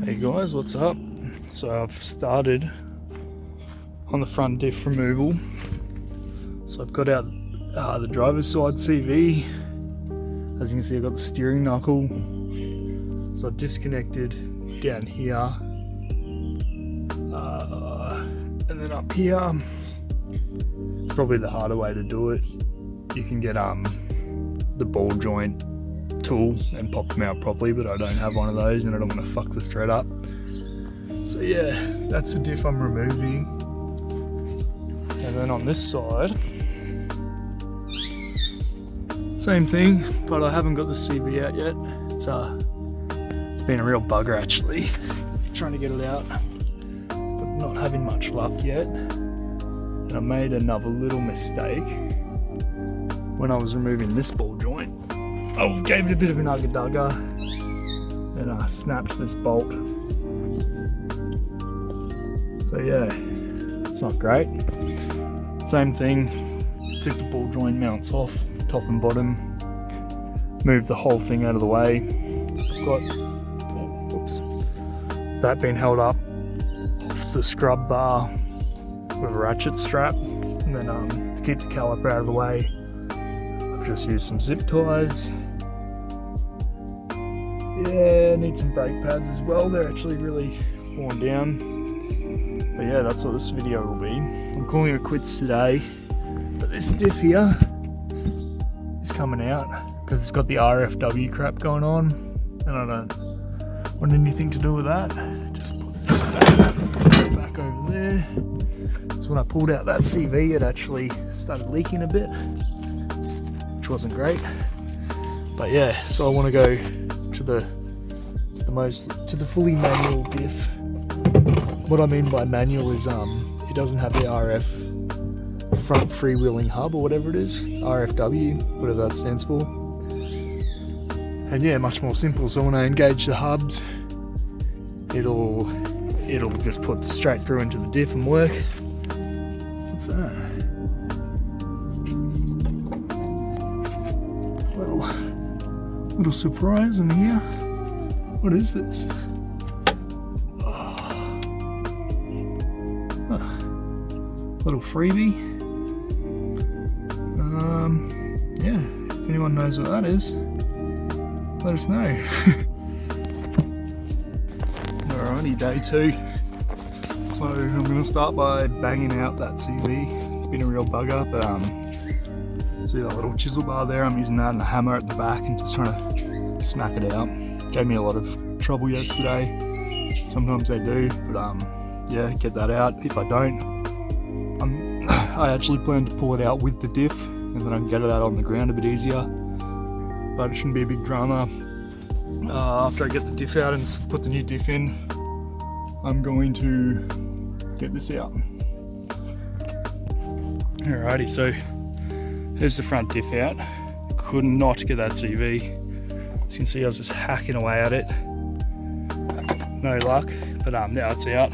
Hey guys, what's up? So I've started on the front diff removal. So I've got out the driver's side CV. As you can see, I've got the steering knuckle. So I've disconnected down here. And then up here, it's probably the harder way to do it. You can get the ball joint tool and pop them out properly, but I don't have one of those and I don't want to fuck the thread up. So yeah, that's the diff I'm removing. And then on this side, same thing, but I haven't got the CV out yet. It's been a real bugger actually, trying to get it out, but not having much luck yet. And I made another little mistake when I was removing this ball joint. I gave it a bit of an ugga-dugga and I snapped this bolt. So yeah, it's not great. Same thing, took the ball joint mounts off, top and bottom, moved the whole thing out of the way. I've got that being held up off the scrub bar with a ratchet strap, and then to keep the caliper out of the way, I've just used some zip ties. Yeah, I need some brake pads as well. They're actually really worn down. But yeah, that's what this video will be. I'm calling it quits today. But this diff here is coming out because it's got the RFW crap going on. And I don't want anything to do with that. Just put this back over there. So when I pulled out that CV, it actually started leaking a bit, which wasn't great. But yeah, so I want to go to the fully manual diff. What I mean by manual is it doesn't have the RF front freewheeling hub or whatever it is, RFW, whatever that stands for. And yeah, much more simple. So when I engage the hubs, it'll just put straight through into the diff and work. What's that? Little surprise in here. What is this? Little freebie. Yeah, if anyone knows what that is, let us know. Alrighty, day 2. So I'm going to start by banging out that CV. It's been a real bugger, but see that little chisel bar there? I'm using that and a hammer at the back and just trying to smack it out. Gave me a lot of trouble yesterday. Sometimes they do, but yeah, get that out. If I don't, I actually plan to pull it out with the diff and then I can get it out on the ground a bit easier. But it shouldn't be a big drama. After I get the diff out and put the new diff in, I'm going to get this out. Alrighty, so here's the front diff out. Could not get that CV. As you can see, I was just hacking away at it. No luck, but now it's out.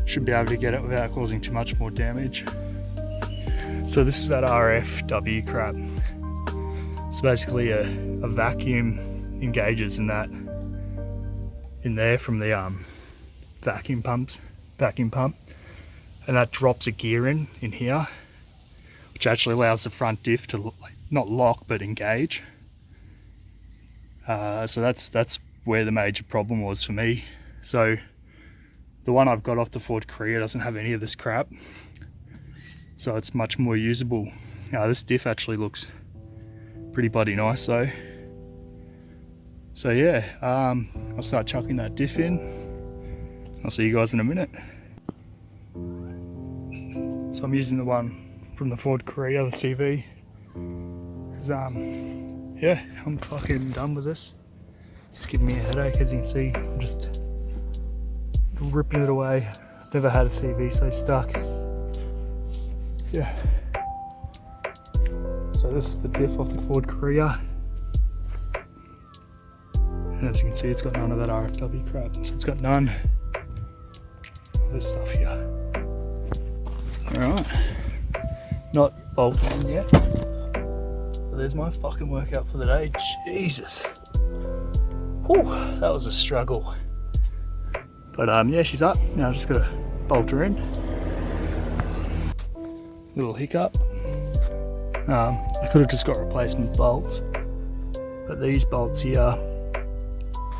Should be able to get it without causing too much more damage. So this is that RFW crap. It's basically a vacuum engages in there from the vacuum pump, and that drops a gear in here, which actually allows the front diff to not lock but engage. So that's where the major problem was for me. So the one I've got off the Ford Courier doesn't have any of this crap, so it's much more usable. This diff actually looks pretty bloody nice though. So yeah, I'll start chucking that diff in. I'll see you guys in a minute. So I'm using the one from the Ford Courier, the CV, because yeah, I'm fucking done with this. It's giving me a headache, as you can see. I'm just ripping it away. I've never had a CV so stuck. Yeah. So this is the diff off the Ford Courier. And as you can see, it's got none of that RFW crap. So it's got none of this stuff here. Alright. Not bolted in yet. But there's my fucking workout for the day. Jesus. Whew, that was a struggle. But yeah, she's up. Now I just gotta bolt her in. Little hiccup. I could have just got replacement bolts, but these bolts here,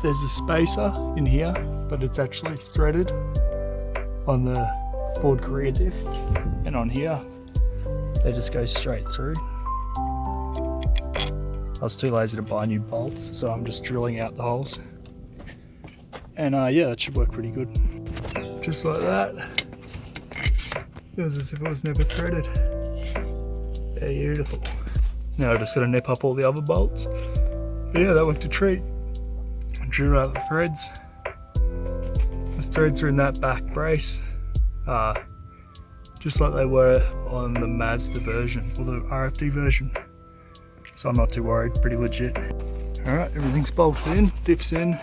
there's a spacer in here, but it's actually threaded on the Ford Courier Diff, and on here they just go straight through. I was too lazy to buy new bolts, so I'm just drilling out the holes, and yeah, that should work pretty good. Just like that. It was as if it was never threaded. Beautiful. Now I just got to nip up all the other bolts. Yeah, that worked a treat. Drew out the threads. The threads are in that back brace, just like they were on the Mazda version, or the RFW version. So I'm not too worried, pretty legit. Alright, everything's bolted in, dips in.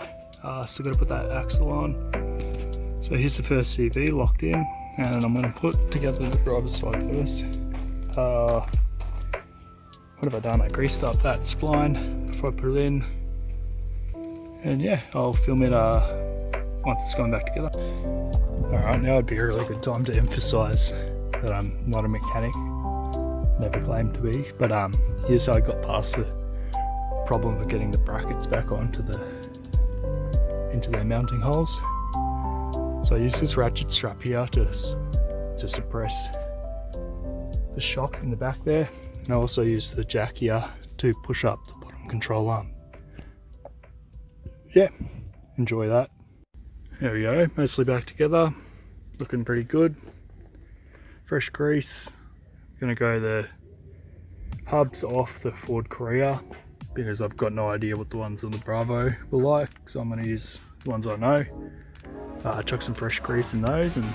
Still got to put that axle on. So here's the first CV locked in, and I'm going to put together the driver's side first. What have I done? I greased up that spline before I put it in. And yeah, I'll film it once it's gone back together. Alright, now would be a really good time to emphasise that I'm not a mechanic. Never claimed to be. But here's how I got past the problem of getting the brackets back onto into their mounting holes. So I use this ratchet strap here to suppress the shock in the back there. And I also use the jack here to push up the bottom control arm. Yeah, enjoy that. There we go, mostly back together. Looking pretty good. Fresh grease. Gonna go the hubs off the Ford Courier because I've got no idea what the ones on the Bravo were like. So I'm gonna use the ones I know. Chuck some fresh grease in those and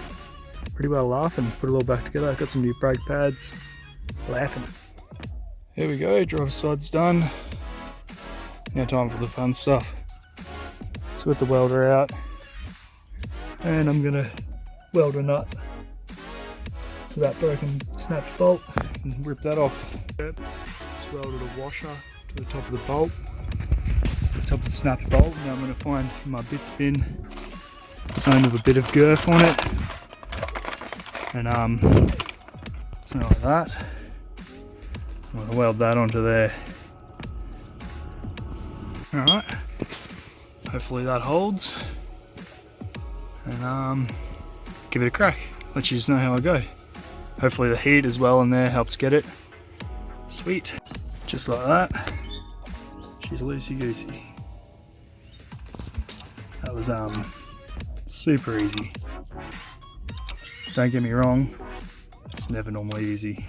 pretty well laugh and put it all back together. I've got some new brake pads. Laughing. Here we go, driver's side's done. Now time for the fun stuff. So got the welder out, and I'm gonna weld a nut to that broken snapped bolt and rip that off. Just welded a washer to the top of the bolt, to the top of the snapped bolt. Now I'm gonna find my bits bin, something with a bit of girth on it, and something like that. I'm going to weld that onto there. Alright, hopefully that holds, and give it a crack. Let you just know how I go. Hopefully the heat as well in there helps get it. Sweet. Just like that. She's loosey goosey. That was super easy. Don't get me wrong, it's never normally easy.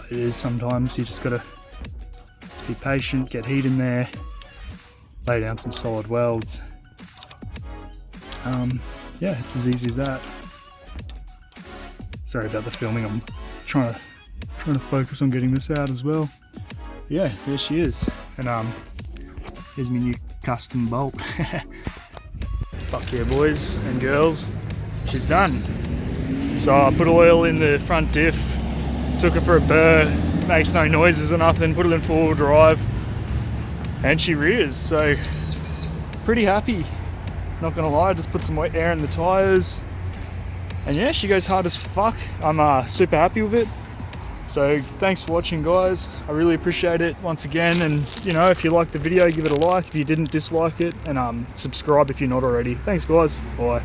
It is sometimes. You just gotta be patient, get heat in there, lay down some solid welds. Yeah, it's as easy as that. Sorry about the filming. I'm trying to focus on getting this out as well. Yeah, there she is. And here's my new custom bolt. Fuck yeah, boys and girls. She's done. So I put oil in the front diff. Took her for a burr, makes no noises or nothing, put it in 4-wheel drive, and she rears, so pretty happy. Not gonna lie, just put some wet air in the tyres, and yeah, she goes hard as fuck. I'm super happy with it. So thanks for watching, guys. I really appreciate it once again, and you know, if you liked the video, give it a like. If you didn't, dislike it, and subscribe if you're not already. Thanks, guys. Bye.